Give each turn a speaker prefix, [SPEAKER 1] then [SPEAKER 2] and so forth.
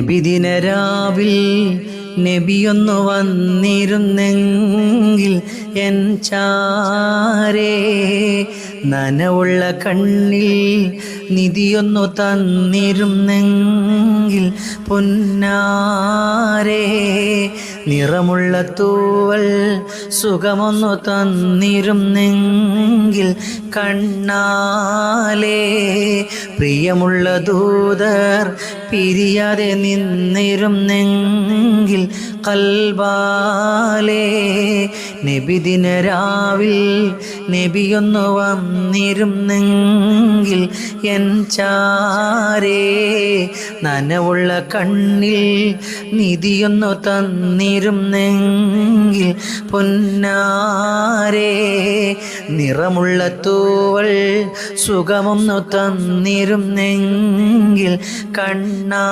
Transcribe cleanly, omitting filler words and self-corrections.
[SPEAKER 1] നബിദിനരാവിൽ നബിയൊന്നു വന്നിരുന്നെങ്കിൽ എൻ ചാരേ നനവുള്ള കണ്ണിൽ നിധിയൊന്നു തന്നിരുന്നെങ്കിൽ പൊന്നാരേ നിറമുള്ള തൂവൽ സുഖമൊന്നു തന്നിരുന്നെങ്കിൽ കണ്ണാലേ പ്രിയമുള്ള ദൂതർ പിരിയാതെ നിന്നിരുന്നെങ്കിൽ കൽബാലേ നബിദിനരാവിൽ നബിയൊന്നു വന്നിരുന്നെങ്കിൽ എൻ ചാരേ നനവുള്ള കണ്ണിൽ നിധിയൊന്നു തന്നിരുന്നെങ്കിൽ പൊന്നാരേ നിറമുള്ള തൂവൽ സുഖമൊന്നു തന്നിരുന്നെങ്കിൽ കണ്ണാ